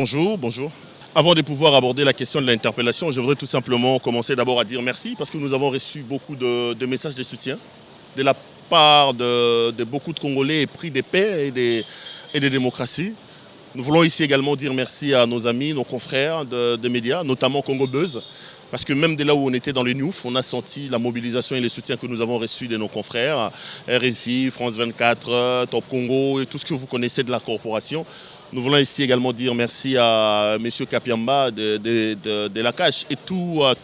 Bonjour, bonjour. Avant de pouvoir aborder la question de l'interpellation, je voudrais tout simplement commencer d'abord à dire merci parce que nous avons reçu beaucoup de messages de soutien de la part de beaucoup de Congolais épris de paix et de démocratie. Nous voulons ici également dire merci à nos amis, nos confrères de médias, notamment Congo Buzz, parce que même de là où on était dans les Newf, on a senti la mobilisation et le soutien que nous avons reçu de nos confrères, RFI, France 24, Top Congo et tout ce que vous connaissez de la corporation. Nous voulons ici également dire merci à M. Kapiamba de la CACH et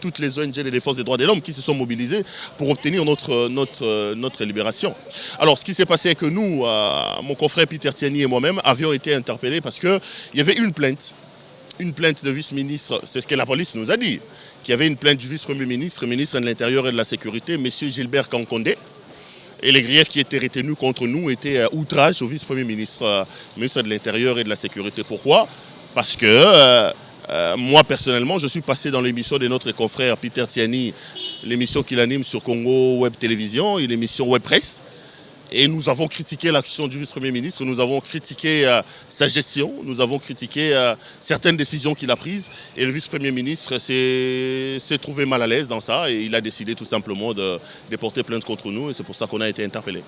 toutes les ONG de défense des droits de l'homme qui se sont mobilisées pour obtenir notre libération. Alors, ce qui s'est passé est que nous, mon confrère Peter Tiani et moi-même, avions été interpellés parce qu'il y avait une plainte de vice-ministre, c'est ce que la police nous a dit, qu'il y avait une plainte du vice-premier ministre, ministre de l'Intérieur et de la Sécurité, M. Gilbert Kankonde. Et les griefs qui étaient retenus contre nous étaient outrage au vice-premier ministre, ministre de l'Intérieur et de la Sécurité. Pourquoi? Parce que moi, personnellement, je suis passé dans l'émission de notre confrère Peter Tiani, l'émission qu'il anime sur Congo Web Télévision et l'émission Web Presse. Et nous avons critiqué l'action du vice-premier ministre, nous avons critiqué sa gestion, nous avons critiqué certaines décisions qu'il a prises. Et le vice-premier ministre s'est trouvé mal à l'aise dans ça et il a décidé tout simplement de porter plainte contre nous et c'est pour ça qu'on a été interpellés.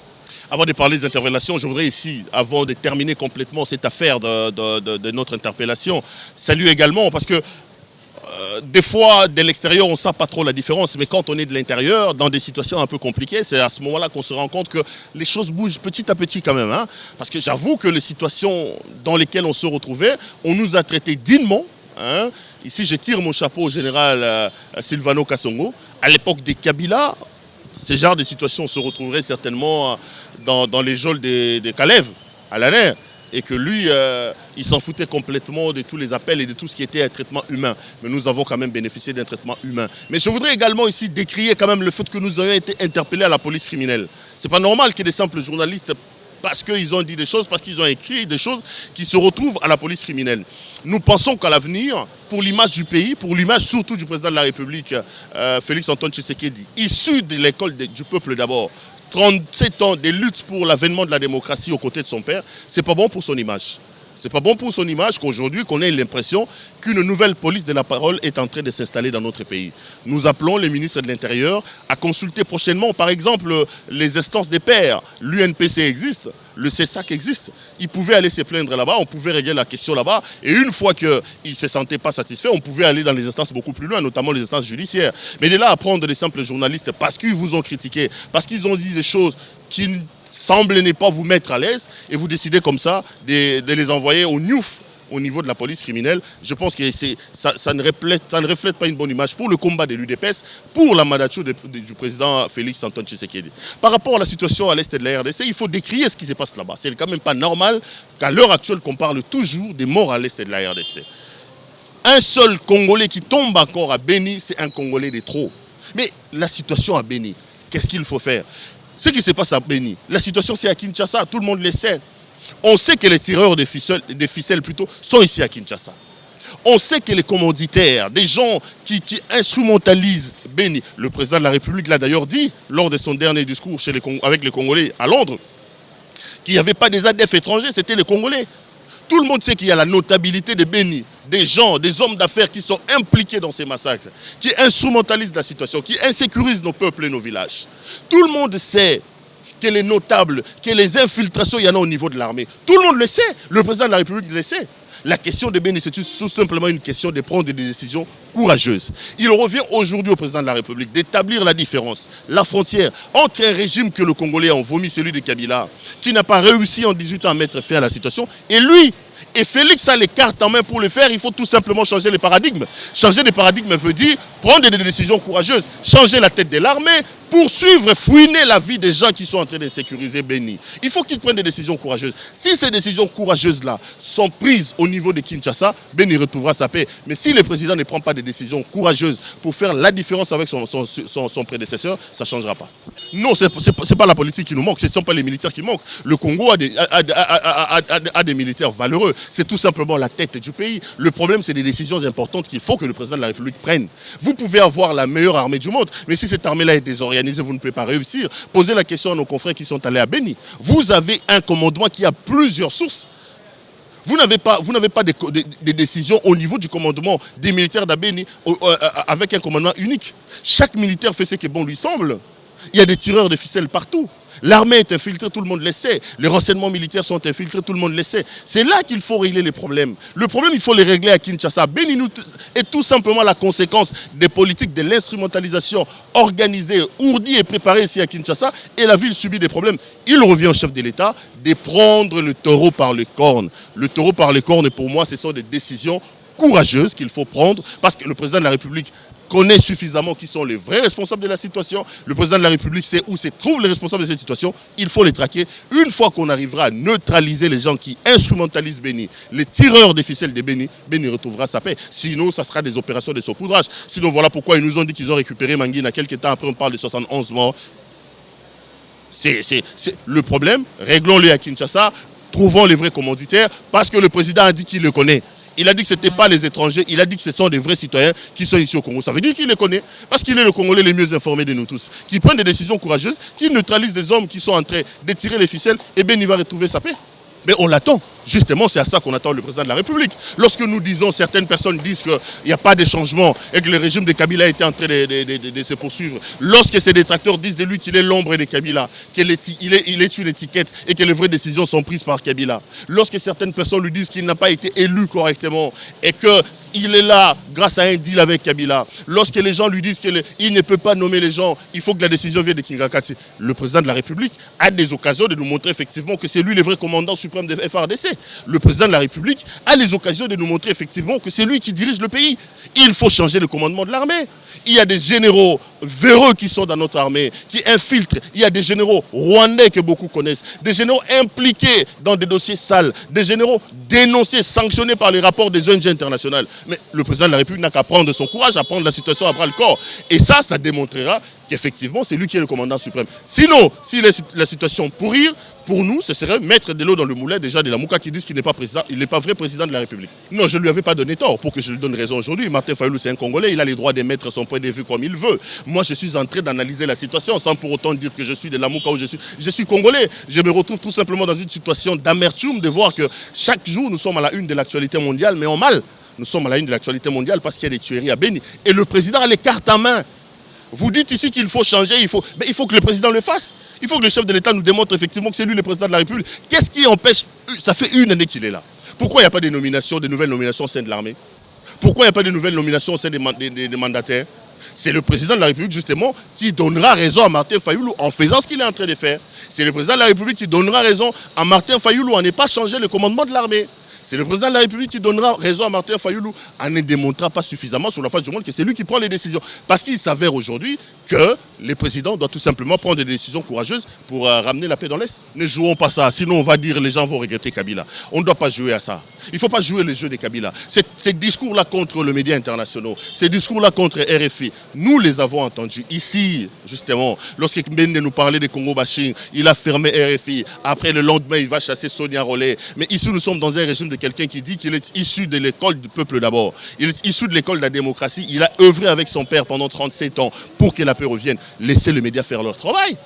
Avant de parler des interpellations, je voudrais ici, avant de terminer complètement cette affaire de notre interpellation, saluer également parce que des fois, de l'extérieur, on ne sent pas trop la différence, mais quand on est de l'intérieur, dans des situations un peu compliquées, c'est à ce moment-là qu'on se rend compte que les choses bougent petit à petit quand même. Parce que j'avoue que les situations dans lesquelles on se retrouvait, on nous a traités dignement. Ici, je tire mon chapeau au général Silvano Kasongo. À l'époque des Kabila, ce genre de situations se retrouverait certainement dans les geôles des Kalev, à la mer. Et que lui, il s'en foutait complètement de tous les appels et de tout ce qui était un traitement humain. Mais nous avons quand même bénéficié d'un traitement humain. Mais je voudrais également ici décrier quand même le fait que nous ayons été interpellés à la police criminelle. C'est pas normal que des simples journalistes, parce qu'ils ont dit des choses, parce qu'ils ont écrit des choses, qui se retrouvent à la police criminelle. Nous pensons qu'à l'avenir, pour l'image du pays, pour l'image surtout du président de la République, Félix Antoine Tshisekedi, issu de l'école du peuple d'abord, 37 ans de lutte pour l'avènement de la démocratie aux côtés de son père, c'est pas bon pour son image. C'est pas bon pour son image qu'aujourd'hui qu'on ait l'impression qu'une nouvelle police de la parole est en train de s'installer dans notre pays. Nous appelons les ministres de l'Intérieur à consulter prochainement, par exemple, les instances des pairs. L'UNPC existe, le CESAC existe. Ils pouvaient aller se plaindre là-bas, on pouvait régler la question là-bas. Et une fois qu'ils ne se sentaient pas satisfaits, on pouvait aller dans les instances beaucoup plus loin, notamment les instances judiciaires. Mais de là à prendre des simples journalistes parce qu'ils vous ont critiqué, parce qu'ils ont dit des choses qui semble ne pas vous mettre à l'aise et vous décidez comme ça de les envoyer au Newf au niveau de la police criminelle. Je pense que ça ne reflète pas une bonne image pour le combat de l'UDPS, pour la mandature du président Félix Antoine Tshisekedi. Par rapport à la situation à l'est de la RDC, il faut décrire ce qui se passe là-bas. C'est quand même pas normal qu'à l'heure actuelle qu'on parle toujours des morts à l'est de la RDC. Un seul Congolais qui tombe encore à Beni, c'est un Congolais de trop. Mais la situation à Beni, qu'est-ce qu'il faut faire? Ce qui se passe à Beni, la situation c'est à Kinshasa, tout le monde le sait. On sait que les tireurs de ficelles plutôt, sont ici à Kinshasa. On sait que les commanditaires, des gens qui instrumentalisent Beni, le président de la République l'a d'ailleurs dit lors de son dernier discours avec les Congolais à Londres, qu'il n'y avait pas des ADF étrangers, c'était les Congolais. Tout le monde sait qu'il y a la notabilité de Beni, des gens, des hommes d'affaires qui sont impliqués dans ces massacres, qui instrumentalisent la situation, qui insécurisent nos peuples et nos villages. Tout le monde sait que les notables, que les infiltrations, il y en a au niveau de l'armée. Tout le monde le sait. Le président de la République le sait. La question de Beni, c'est tout simplement une question de prendre des décisions courageuses. Il revient aujourd'hui au président de la République d'établir la différence, la frontière entre un régime que le Congolais a vomi, celui de Kabila, qui n'a pas réussi en 18 ans à mettre fin à la situation, et lui. Et Félix a les cartes en main pour le faire, il faut tout simplement changer les paradigmes. Changer les paradigmes veut dire prendre des décisions courageuses, changer la tête de l'armée, poursuivre, fouiner la vie des gens qui sont en train de sécuriser Beni. Il faut qu'ils prennent des décisions courageuses. Si ces décisions courageuses-là sont prises au niveau de Kinshasa, Beni retrouvera sa paix. Mais si le président ne prend pas des décisions courageuses pour faire la différence avec son prédécesseur, ça ne changera pas. Non, ce n'est pas la politique qui nous manque, ce ne sont pas les militaires qui manquent. Le Congo a des militaires valeureux. C'est tout simplement la tête du pays. Le problème, c'est des décisions importantes qu'il faut que le président de la République prenne. Vous pouvez avoir la meilleure armée du monde, mais si cette armée-là est désorganisée, vous ne pouvez pas réussir. Posez la question à nos confrères qui sont allés à Beni. Vous avez un commandement qui a plusieurs sources. Vous n'avez pas des décisions au niveau du commandement des militaires d'Abéni avec un commandement unique. Chaque militaire fait ce qui bon lui semble. Il y a des tireurs de ficelles partout. L'armée est infiltrée, tout le monde le sait. Les renseignements militaires sont infiltrés, tout le monde le sait. C'est là qu'il faut régler les problèmes. Le problème, il faut les régler à Kinshasa. Béni est tout simplement la conséquence des politiques de l'instrumentalisation organisée, ourdie et préparée ici à Kinshasa. Et la ville subit des problèmes. Il revient au chef de l'État de prendre le taureau par les cornes. Le taureau par les cornes, pour moi, ce sont des décisions courageuses qu'il faut prendre parce que le président de la République connaît suffisamment qui sont les vrais responsables de la situation. Le président de la République sait où se trouvent les responsables de cette situation. Il faut les traquer. Une fois qu'on arrivera à neutraliser les gens qui instrumentalisent Béni, les tireurs des ficelles de Béni, Béni retrouvera sa paix. Sinon, ça sera des opérations de saupoudrage. Sinon, voilà pourquoi ils nous ont dit qu'ils ont récupéré Manguina. Quelques temps après, on parle de 71 morts. C'est le problème. Réglons-le à Kinshasa. Trouvons les vrais commanditaires parce que le président a dit qu'il le connaît. Il a dit que ce n'étaient pas les étrangers, il a dit que ce sont des vrais citoyens qui sont ici au Congo. Ça veut dire qu'il les connaît, parce qu'il est le Congolais le mieux informé de nous tous, qui prend des décisions courageuses, qui neutralise des hommes qui sont en train de tirer les ficelles, et bien il va retrouver sa paix. Mais on l'attend. Justement, c'est à ça qu'on attend le président de la République. Lorsque nous disons, certaines personnes disent qu'il n'y a pas de changement et que le régime de Kabila est en train de se poursuivre. Lorsque ces détracteurs disent de lui qu'il est l'ombre de Kabila, qu'il est une étiquette et que les vraies décisions sont prises par Kabila. Lorsque certaines personnes lui disent qu'il n'a pas été élu correctement et qu'il est là grâce à un deal avec Kabila. Lorsque les gens lui disent qu'il ne peut pas nommer les gens, il faut que la décision vienne de Kingakati. Le président de la République a des occasions de nous montrer effectivement que c'est lui le vrai commandant suprême de FARDC. Le président de la République a les occasions de nous montrer effectivement que c'est lui qui dirige le pays. Il faut changer le commandement de l'armée. Il y a des généraux véreux qui sont dans notre armée, qui infiltrent. Il y a des généraux rwandais que beaucoup connaissent, des généraux impliqués dans des dossiers sales, des généraux dénoncés, sanctionnés par les rapports des ONG internationales. Mais le président de la République n'a qu'à prendre son courage, à prendre la situation à bras le corps. Et ça démontrera qu'effectivement, c'est lui qui est le commandant suprême. Sinon, si la situation pourrir, pour nous, ce serait mettre de l'eau dans le moulin déjà de la Mouka qui disent qu'il n'est pas président, il n'est pas vrai président de la République. Non, je ne lui avais pas donné tort pour que je lui donne raison aujourd'hui. Martin Fayoulou, c'est un Congolais, il a les droits de mettre son point de vue comme il veut. Moi, je suis en train d'analyser la situation sans pour autant dire que je suis de la Mouka ou je suis Congolais. Je me retrouve tout simplement dans une situation d'amertume de voir que chaque jour, nous sommes à la une de l'actualité mondiale, mais en mal. Nous sommes à la une de l'actualité mondiale parce qu'il y a des tueries à Béni. Et le président a les cartes en main. Vous dites ici qu'il faut changer, mais il faut que le président le fasse. Il faut que le chef de l'État nous démontre effectivement que c'est lui le président de la République. Qu'est-ce qui empêche? Ça fait une année qu'il est là. Pourquoi il n'y a pas de nouvelles nominations au sein de l'armée? Pourquoi il n'y a pas de nouvelles nominations au sein des mandataires? C'est le président de la République justement qui donnera raison à Martin Fayoulou en faisant ce qu'il est en train de faire. C'est le président de la République qui donnera raison à Martin Fayoulou en ne pas changer le commandement de l'armée. C'est le président de la République qui donnera raison à Martin Fayoulou en ne démontrant pas suffisamment sur la face du monde que c'est lui qui prend les décisions. Parce qu'il s'avère aujourd'hui que les présidents doivent tout simplement prendre des décisions courageuses pour ramener la paix dans l'Est. Ne jouons pas ça, sinon on va dire les gens vont regretter Kabila. On ne doit pas jouer à ça. Il ne faut pas jouer les jeux de Kabila. Ces discours-là contre les médias internationaux, ces discours-là contre RFI, nous les avons entendus ici, justement. Lorsque Mbende nous parlait des Congo bashing, il a fermé RFI. Après, le lendemain, il va chasser Sonia Rollet. Mais ici, nous sommes dans un régime de quelqu'un qui dit qu'il est issu de l'école du peuple d'abord. Il est issu de l'école de la démocratie. Il a œuvré avec son père pendant 37 ans pour que la paix revienne. Laissez les médias faire leur travail.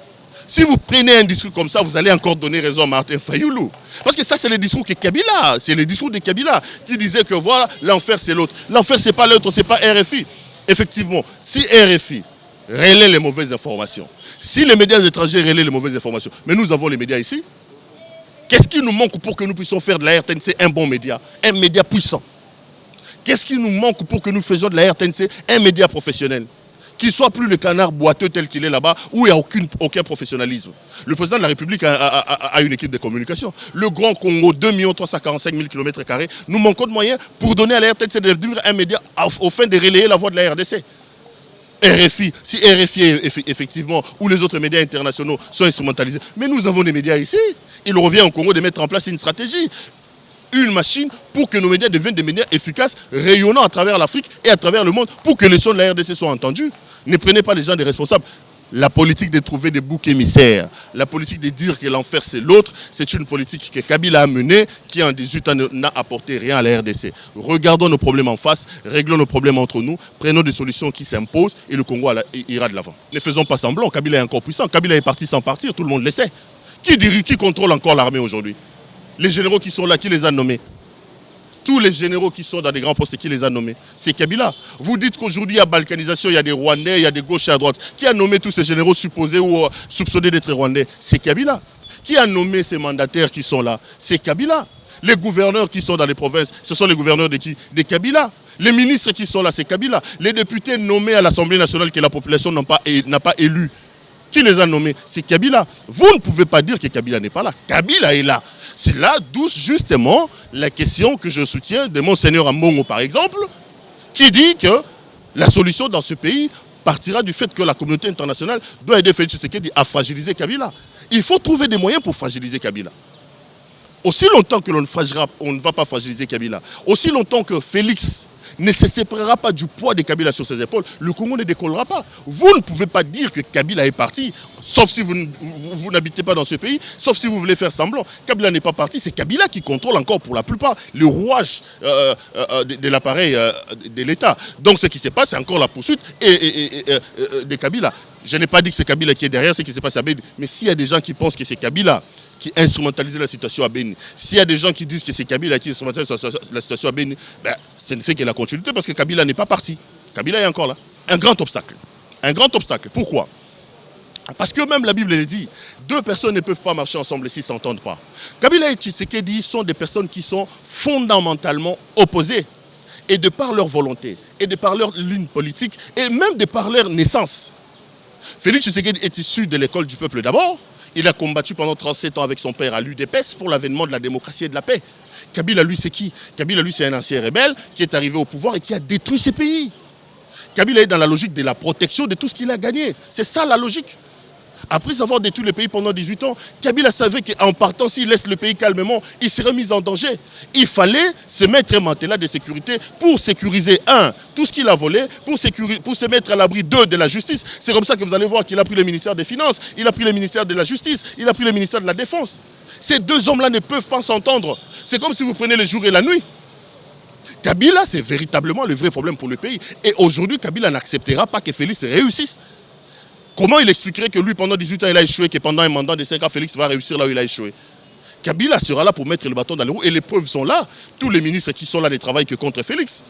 Si vous prenez un discours comme ça, vous allez encore donner raison à Martin Fayoulou. Parce que ça, c'est le discours de Kabila. C'est le discours de Kabila qui disait que voilà, l'enfer, c'est l'autre. L'enfer, c'est pas l'autre, c'est pas RFI. Effectivement, si RFI relaie les mauvaises informations, si les médias étrangers relaient les mauvaises informations, mais nous avons les médias ici, qu'est-ce qui nous manque pour que nous puissions faire de la RTNC un bon média, un média puissant? Qu'est-ce qui nous manque pour que nous faisions de la RTNC un média professionnel? Qu'il ne soit plus le canard boiteux tel qu'il est là-bas, où il n'y a aucun professionnalisme. Le président de la République a une équipe de communication. Le Grand Congo, 2 345 000 km², nous manquons de moyens pour donner à la RTNC de devenir un média au fin de relayer la voix de la RDC. RFI, si RFI effectivement, ou les autres médias internationaux sont instrumentalisés, mais nous avons des médias ici. Il revient au Congo de mettre en place une stratégie, une machine pour que nos médias deviennent des médias efficaces, rayonnant à travers l'Afrique et à travers le monde, pour que les sons de la RDC soient entendus. Ne prenez pas les gens des responsables. La politique de trouver des boucs émissaires, la politique de dire que l'enfer c'est l'autre, c'est une politique que Kabila a menée, qui en 18 ans n'a apporté rien à la RDC. Regardons nos problèmes en face, réglons nos problèmes entre nous, prenons des solutions qui s'imposent et le Congo ira de l'avant. Ne faisons pas semblant, Kabila est encore puissant, Kabila est parti sans partir, tout le monde le sait. Qui contrôle encore l'armée aujourd'hui? Les généraux qui sont là, qui les a nommés? Tous les généraux qui sont dans des grands postes, qui les a nommés? C'est Kabila. Vous dites qu'aujourd'hui, il y a balkanisation, il y a des Rwandais, il y a des gauches et à droite. Qui a nommé tous ces généraux supposés ou soupçonnés d'être Rwandais? C'est Kabila. Qui a nommé ces mandataires qui sont là? C'est Kabila. Les gouverneurs qui sont dans les provinces, ce sont les gouverneurs de qui? De Kabila. Les ministres qui sont là, c'est Kabila. Les députés nommés à l'Assemblée nationale que la population n'a pas élus, qui les a nommés? C'est Kabila. Vous ne pouvez pas dire que Kabila n'est pas là. Kabila est là. C'est là d'où justement la question que je soutiens de Monseigneur Ambongo, par exemple, qui dit que la solution dans ce pays partira du fait que la communauté internationale doit aider Félix Tshisekedi à fragiliser Kabila. Il faut trouver des moyens pour fragiliser Kabila. Aussi longtemps que l'on ne va pas fragiliser Kabila, aussi longtemps que Félix ne se séparera pas du poids de Kabila sur ses épaules, le Congo ne décollera pas. Vous ne pouvez pas dire que Kabila est parti, sauf si vous n'habitez pas dans ce pays, sauf si vous voulez faire semblant. Kabila n'est pas parti, c'est Kabila qui contrôle encore pour la plupart le rouage de l'appareil de l'État. Donc ce qui se passe, c'est encore la poursuite de Kabila. Je n'ai pas dit que c'est Kabila qui est derrière ce qui se passe à Beni, mais s'il y a des gens qui pensent que c'est Kabila qui instrumentalise la situation à Beni, s'il y a des gens qui disent que c'est Kabila qui instrumentalise la situation à Beni, ben, ce ne fait que la continuité parce que Kabila n'est pas parti. Kabila est encore là. Un grand obstacle. Un grand obstacle. Pourquoi? Parce que même la Bible le dit, deux personnes ne peuvent pas marcher ensemble s'ils ne s'entendent pas. Kabila et Tshisekedi sont des personnes qui sont fondamentalement opposées. Et de par leur volonté, et de par leur ligne politique, et même de par leur naissance. Félix Tshisekedi est issu de l'école du peuple d'abord. Il a combattu pendant 37 ans avec son père à l'UDPS pour l'avènement de la démocratie et de la paix. Kabila, lui, c'est qui? Kabila, lui, c'est un ancien rebelle qui est arrivé au pouvoir et qui a détruit ces pays. Kabila est dans la logique de la protection de tout ce qu'il a gagné. C'est ça la logique. Après avoir détruit le pays pendant 18 ans, Kabila savait qu'en partant, s'il laisse le pays calmement, il serait mis en danger. Il fallait se mettre un mantelas de sécurité pour sécuriser, un, tout ce qu'il a volé, pour se mettre à l'abri, deux, de la justice. C'est comme ça que vous allez voir qu'il a pris le ministère des Finances, il a pris le ministère de la Justice, il a pris le ministère de la Défense. Ces deux hommes-là ne peuvent pas s'entendre. C'est comme si vous prenez le jour et la nuit. Kabila, c'est véritablement le vrai problème pour le pays. Et aujourd'hui, Kabila n'acceptera pas que Félix réussisse. Comment il expliquerait que lui, pendant 18 ans, il a échoué, que pendant un mandat de 5 ans, Félix va réussir là où il a échoué? Kabila sera là pour mettre le bâton dans les roues et les preuves sont là. Tous les ministres qui sont là ne travaillent que contre Félix.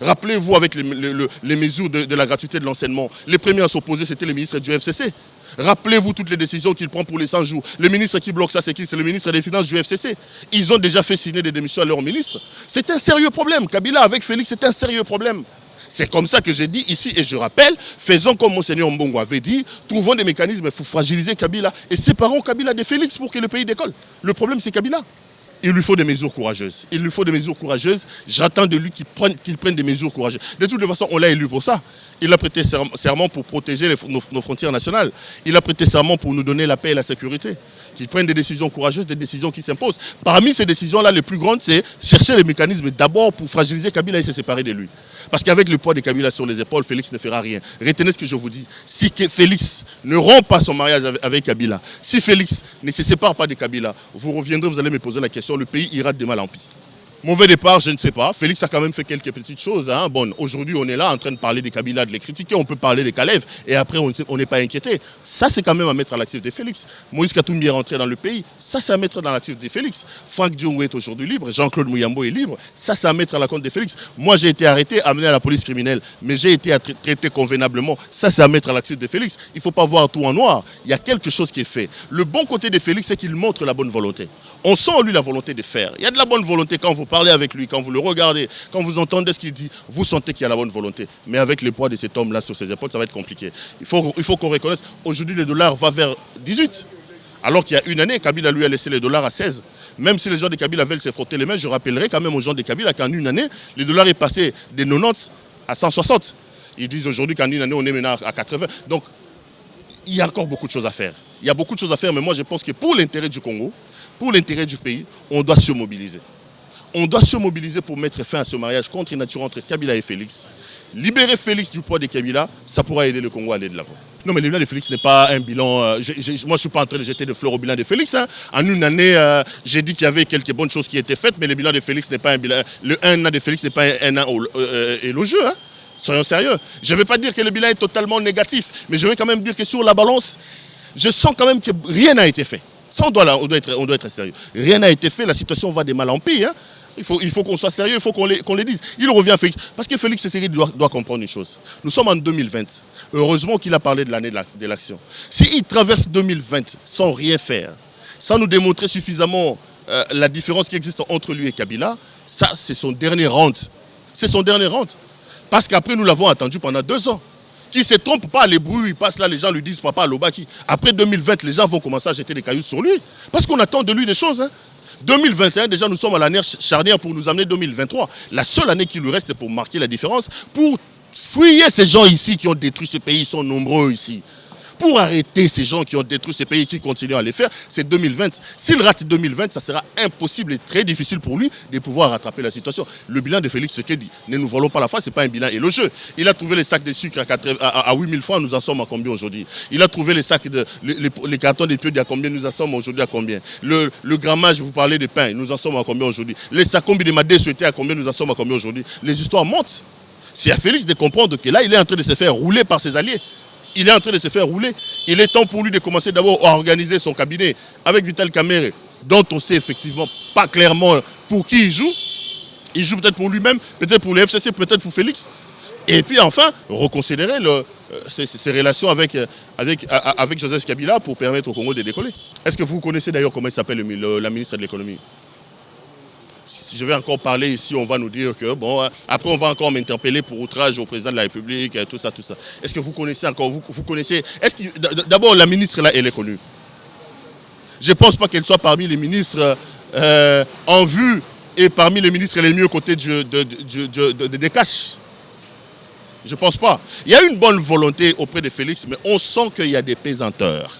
Rappelez-vous avec les mesures de la gratuité de l'enseignement. Les premiers à s'opposer, c'était les ministres du FCC. Rappelez-vous toutes les décisions qu'il prend pour les 100 jours. Le ministre qui bloque ça, c'est qui? C'est le ministre des Finances du FCC. Ils ont déjà fait signer des démissions à leurs ministres. C'est un sérieux problème. Kabila avec Félix, c'est un sérieux problème. C'est comme ça que j'ai dit ici, et je rappelle, faisons comme Monseigneur Mbongo avait dit, trouvons des mécanismes pour fragiliser Kabila et séparons Kabila de Félix pour que le pays décolle. Le problème, c'est Kabila. Il lui faut des mesures courageuses. Il lui faut des mesures courageuses. J'attends de lui qu'il prenne des mesures courageuses. De toute façon, on l'a élu pour ça. Il a prêté serment pour protéger nos frontières nationales. Il a prêté serment pour nous donner la paix et la sécurité. Qu'il prenne des décisions courageuses, des décisions qui s'imposent. Parmi ces décisions-là, les plus grandes, c'est chercher les mécanismes d'abord pour fragiliser Kabila et se séparer de lui. Parce qu'avec le poids de Kabila sur les épaules, Félix ne fera rien. Retenez ce que je vous dis. Si Félix ne rompt pas son mariage avec Kabila, si Félix ne se sépare pas de Kabila, vous reviendrez, vous allez me poser la question, le pays ira de mal en pis. Mauvais départ, je ne sais pas. Félix a quand même fait quelques petites choses. Hein. Bon, aujourd'hui, on est là en train de parler de Kabila, de les critiquer. On peut parler des Kalev et après, on n'est pas inquiété. Ça, c'est quand même à mettre à l'actif de Félix. Moïse Katumbi est rentré dans le pays. Ça, c'est à mettre dans l'actif de Félix. Franck Diongo est aujourd'hui libre. Jean-Claude Mouyambo est libre. Ça, c'est à mettre à la compte de Félix. Moi, j'ai été arrêté, amené à la police criminelle. Mais j'ai été traité convenablement. Ça, c'est à mettre à l'actif de Félix. Il ne faut pas voir tout en noir. Il y a quelque chose qui est fait. Le bon côté de Félix, c'est qu'il montre la bonne volonté. On sent en lui la volonté de faire. Il y a de la bonne volonté quand vous parlez avec lui, quand vous le regardez, quand vous entendez ce qu'il dit, vous sentez qu'il y a la bonne volonté. Mais avec le poids de cet homme-là sur ses épaules, ça va être compliqué. Il faut qu'on reconnaisse, aujourd'hui le dollar va vers 18. Alors qu'il y a une année, Kabila lui a laissé les dollars à 16. Même si les gens de Kabila veulent se frotter les mains, je rappellerai quand même aux gens de Kabila qu'en une année, le dollar est passé de 90 à 160. Ils disent aujourd'hui qu'en une année, on est maintenant à 80. Donc, il y a encore beaucoup de choses à faire. Il y a beaucoup de choses à faire, mais moi je pense que pour l'intérêt du Congo, pour l'intérêt du pays, on doit se mobiliser. On doit se mobiliser pour mettre fin à ce mariage contre nature entre Kabila et Félix. Libérer Félix du poids de Kabila, ça pourra aider le Congo à aller de l'avant. Non, mais le bilan de Félix n'est pas un bilan... moi, je ne suis pas en train de jeter des fleurs au bilan de Félix. Hein. En une année, j'ai dit qu'il y avait quelques bonnes choses qui étaient faites, mais le bilan de Félix n'est pas un bilan... Le 1 an de Félix n'est pas un an élogieux. Hein. Soyons sérieux. Je ne vais pas dire que le bilan est totalement négatif, mais je vais quand même dire que sur la balance, je sens quand même que rien n'a été fait. Ça, on doit être sérieux. Rien n'a été fait, la situation va de mal en pis. Hein. Il faut qu'on soit sérieux, il faut qu'on les dise. Il revient à Félix. Parce que Félix Tshisekedi doit comprendre une chose. Nous sommes en 2020. Heureusement qu'il a parlé de l'année de l'action. S'il traverse 2020 sans rien faire, sans nous démontrer suffisamment la différence qui existe entre lui et Kabila, ça, c'est son dernier round. C'est son dernier round. Parce qu'après, nous l'avons attendu pendant 2 ans. Qui ne se trompe pas, les bruits, ils passent là, les gens lui disent papa Lobaki. Après 2020, les gens vont commencer à jeter des cailloux sur lui. Parce qu'on attend de lui des choses. 2021, déjà, nous sommes à l'année charnière pour nous amener 2023. La seule année qui lui reste pour marquer la différence, pour fouiller ces gens ici qui ont détruit ce pays, ils sont nombreux ici. Pour arrêter ces gens qui ont détruit ce pays et qui continuent à les faire, c'est 2020. S'il rate 2020, ça sera impossible et très difficile pour lui de pouvoir rattraper la situation. Le bilan de Félix Tshisekedi, ne nous volons pas la face, ce n'est pas un bilan élogieux. Il a trouvé les sacs de sucre à 8 000 francs, nous en sommes à combien aujourd'hui? Il a trouvé les sacs les cartons de pieux à combien, nous en sommes aujourd'hui à combien? Le grammage, vous parlez de pain, nous en sommes à combien aujourd'hui? Les sacs de madé souhaités à combien, nous en sommes à combien aujourd'hui? Les histoires montent. C'est à Félix de comprendre que là, il est en train de se faire rouler par ses alliés. Il est en train de se faire rouler. Il est temps pour lui de commencer d'abord à organiser son cabinet avec Vital Kamerhe, dont on sait effectivement pas clairement pour qui il joue. Il joue peut-être pour lui-même, peut-être pour le FCC, peut-être pour Félix. Et puis enfin, reconsidérer ses relations avec Joseph Kabila pour permettre au Congo de décoller. Est-ce que vous connaissez d'ailleurs comment il s'appelle la ministre de l'économie? Si je vais encore parler ici, on va nous dire que, bon, après on va encore m'interpeller pour outrage au président de la République, tout ça, tout ça. Est-ce que vous connaissez encore, vous connaissez, d'abord la ministre là, elle est connue. Je ne pense pas qu'elle soit parmi les ministres en vue et parmi les ministres les mieux cotés des caches. Je ne pense pas. Il y a une bonne volonté auprès de Félix, mais on sent qu'il y a des pesanteurs.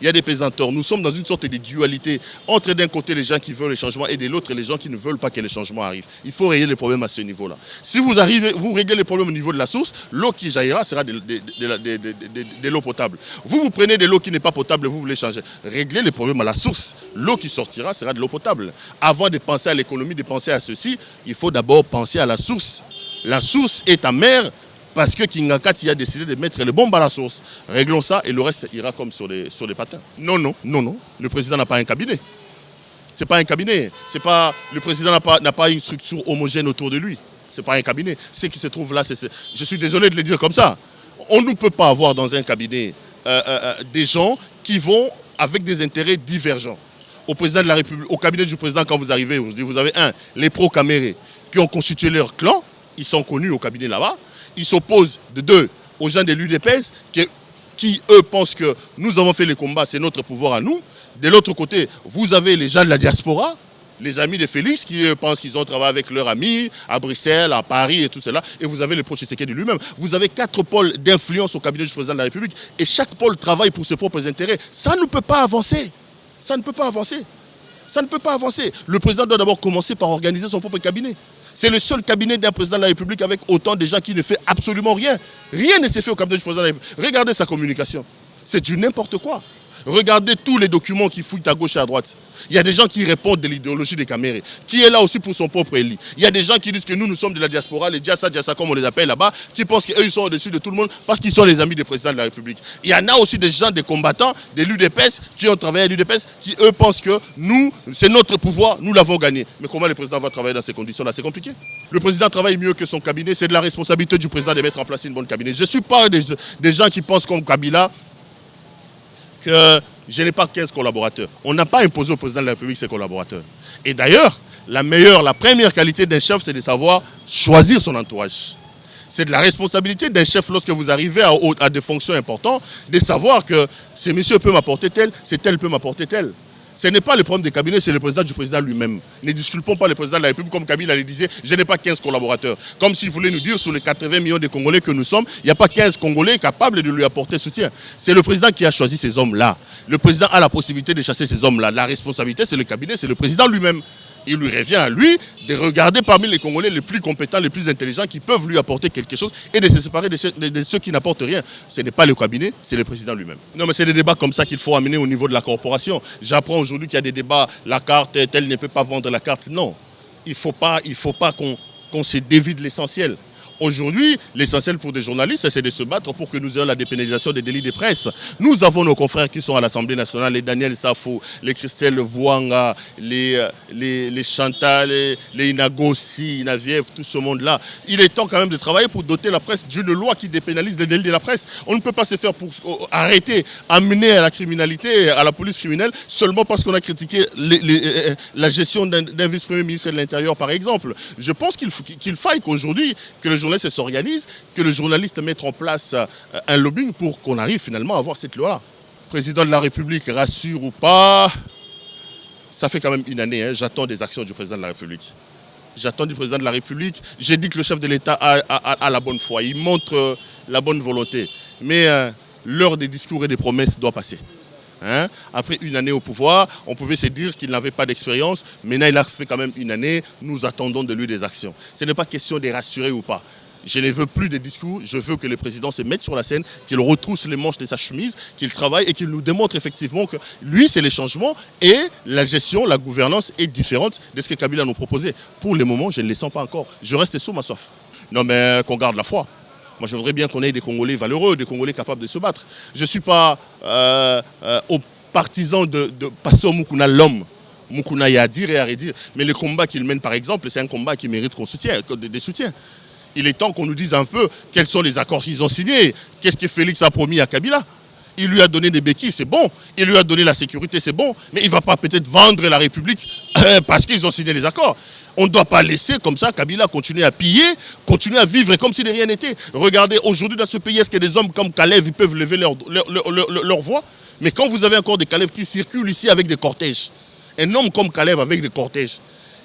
Il y a des pesanteurs. Nous sommes dans une sorte de dualité entre d'un côté les gens qui veulent les changements et de l'autre les gens qui ne veulent pas que les changements arrivent. Il faut régler les problèmes à ce niveau-là. Si vous réglez les problèmes au niveau de la source, l'eau qui jaillira sera de l'eau potable. Vous prenez de l'eau qui n'est pas potable et vous voulez changer. Réglez les problèmes à la source. L'eau qui sortira sera de l'eau potable. Avant de penser à l'économie, de penser à ceci, il faut d'abord penser à la source. La source est amère. Parce que Kingakati a décidé de mettre les bombes à la source. Réglons ça et le reste ira comme sur les patins. Non. Le président n'a pas un cabinet. C'est pas un cabinet. Le président n'a pas une structure homogène autour de lui. C'est pas un cabinet. Ce qui se trouve là, je suis désolé de le dire comme ça. On ne peut pas avoir dans un cabinet des gens qui vont avec des intérêts divergents. Au président de la République, au cabinet du président, quand vous arrivez, vous avez les pro-Kamerhe qui ont constitué leur clan. Ils sont connus au cabinet là-bas. Ils s'opposent de deux aux gens de l'UDPS qui, eux, pensent que nous avons fait les combats, c'est notre pouvoir à nous. De l'autre côté, vous avez les gens de la diaspora, les amis de Félix, qui pensent qu'ils ont travaillé avec leurs amis à Bruxelles, à Paris et tout cela. Et vous avez le pro-Tshisekedi lui-même. Vous avez 4 pôles d'influence au cabinet du président de la République. Et chaque pôle travaille pour ses propres intérêts. Ça ne peut pas avancer. Ça ne peut pas avancer. Ça ne peut pas avancer. Le président doit d'abord commencer par organiser son propre cabinet. C'est le seul cabinet d'un président de la République avec autant de gens qui ne fait absolument rien. Rien ne s'est fait au cabinet du président de la République. Regardez sa communication. C'est du n'importe quoi. Regardez tous les documents qui fouillent à gauche et à droite. Il y a des gens qui répondent de l'idéologie des Kamerhe, qui est là aussi pour son propre élit. Il y a des gens qui disent que nous sommes de la diaspora, les Diassa comme on les appelle là-bas, qui pensent qu'eux ils sont au-dessus de tout le monde parce qu'ils sont les amis des présidents de la République. Il y en a aussi des gens, des combattants, des l'UDPS, qui ont travaillé à l'UDPS, qui eux pensent que nous, c'est notre pouvoir, nous l'avons gagné. Mais comment le président va travailler dans ces conditions-là? C'est compliqué. Le président travaille mieux que son cabinet, c'est de la responsabilité du président de mettre en place une bonne cabinet. Je ne suis pas des gens qui pensent comme Kabila que je n'ai pas 15 collaborateurs. On n'a pas imposé au président de la République ses collaborateurs. Et d'ailleurs, la première qualité d'un chef, c'est de savoir choisir son entourage. C'est de la responsabilité d'un chef lorsque vous arrivez à des fonctions importantes, de savoir que ce monsieur peut m'apporter tel, c'est tel peut m'apporter tel. Ce n'est pas le problème des cabinets, c'est le président du président lui-même. Ne disculpons pas le président de la République comme Kabila le disait, je n'ai pas 15 collaborateurs. Comme s'il voulait nous dire sur les 80 millions de Congolais que nous sommes, il n'y a pas 15 Congolais capables de lui apporter soutien. C'est le président qui a choisi ces hommes-là. Le président a la possibilité de chasser ces hommes-là. La responsabilité, c'est le cabinet, c'est le président lui-même. Il lui revient à lui de regarder parmi les Congolais les plus compétents, les plus intelligents qui peuvent lui apporter quelque chose et de se séparer de ceux qui n'apportent rien. Ce n'est pas le cabinet, c'est le président lui-même. Non, mais c'est des débats comme ça qu'il faut amener au niveau de la corporation. J'apprends aujourd'hui qu'il y a des débats, la carte, tel ne peut pas vendre la carte. Non, il ne faut pas qu'on se dévie de l'essentiel. Aujourd'hui, l'essentiel pour des journalistes, c'est de se battre pour que nous ayons la dépénalisation des délits de presse. Nous avons nos confrères qui sont à l'Assemblée nationale, les Daniel Safo, les Christelle Vouanga, les Chantal, les Inagossi, Inaviev, tout ce monde-là. Il est temps quand même de travailler pour doter la presse d'une loi qui dépénalise les délits de la presse. On ne peut pas se faire pour arrêter, amener à la criminalité, à la police criminelle, seulement parce qu'on a critiqué la gestion d'un vice-premier ministre de l'Intérieur, par exemple. Je pense qu'il faille qu'aujourd'hui, que le journaliste s'organise, que le journaliste mette en place un lobbying pour qu'on arrive finalement à avoir cette loi-là. Président de la République, rassure ou pas, ça fait quand même une année, hein, j'attends des actions du président de la République. J'attends du président de la République. J'ai dit que le chef de l'État a la bonne foi, il montre la bonne volonté. Mais l'heure des discours et des promesses doit passer. Hein? Après une année au pouvoir, on pouvait se dire qu'il n'avait pas d'expérience. Maintenant, il a fait quand même une année. Nous attendons de lui des actions. Ce n'est pas question de rassurer ou pas. Je ne veux plus de discours. Je veux que le président se mette sur la scène, qu'il retrousse les manches de sa chemise, qu'il travaille et qu'il nous démontre effectivement que lui, c'est les changements et la gestion, la gouvernance est différente de ce que Kabila nous proposait. Pour le moment, je ne les sens pas encore. Je reste sous ma soif. Non, mais qu'on garde la foi. Moi, je voudrais bien qu'on ait des Congolais valeureux, des Congolais capables de se battre. Je ne suis pas au partisan de Pasteur Moukouna, l'homme. Moukouna, il y a à dire et à redire. Mais le combat qu'il mène, par exemple, c'est un combat qui mérite qu'on soutienne, des soutiens. Il est temps qu'on nous dise un peu quels sont les accords qu'ils ont signés. Qu'est-ce que Félix a promis à Kabila? Il lui a donné des béquilles, c'est bon. Il lui a donné la sécurité, c'est bon. Mais il ne va pas peut-être vendre la République parce qu'ils ont signé les accords. On ne doit pas laisser comme ça Kabila continuer à piller, continuer à vivre comme si de rien n'était. Regardez, aujourd'hui dans ce pays, est-ce que des hommes comme Kalev ils peuvent lever leur voix? Mais quand vous avez encore des Kalev qui circulent ici avec des cortèges, un homme comme Kalev avec des cortèges,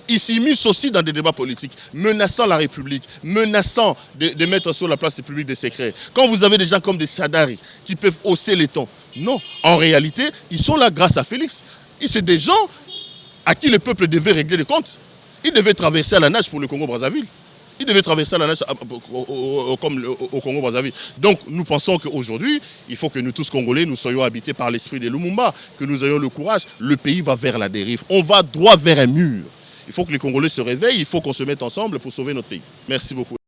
il s'immisce aussi dans des débats politiques, menaçant la République, menaçant de mettre sur la place des publics des secrets. Quand vous avez des gens comme des Sadari qui peuvent hausser les tons, non, en réalité, ils sont là grâce à Félix. Et c'est des gens à qui le peuple devait régler les comptes. Il devait traverser à la nage pour le Congo-Brazzaville. Il devait traverser à la nage comme au Congo-Brazzaville. Donc nous pensons qu'aujourd'hui, il faut que nous tous Congolais, nous soyons habités par l'esprit de Lumumba, que nous ayons le courage. Le pays va vers la dérive. On va droit vers un mur. Il faut que les Congolais se réveillent, il faut qu'on se mette ensemble pour sauver notre pays. Merci beaucoup.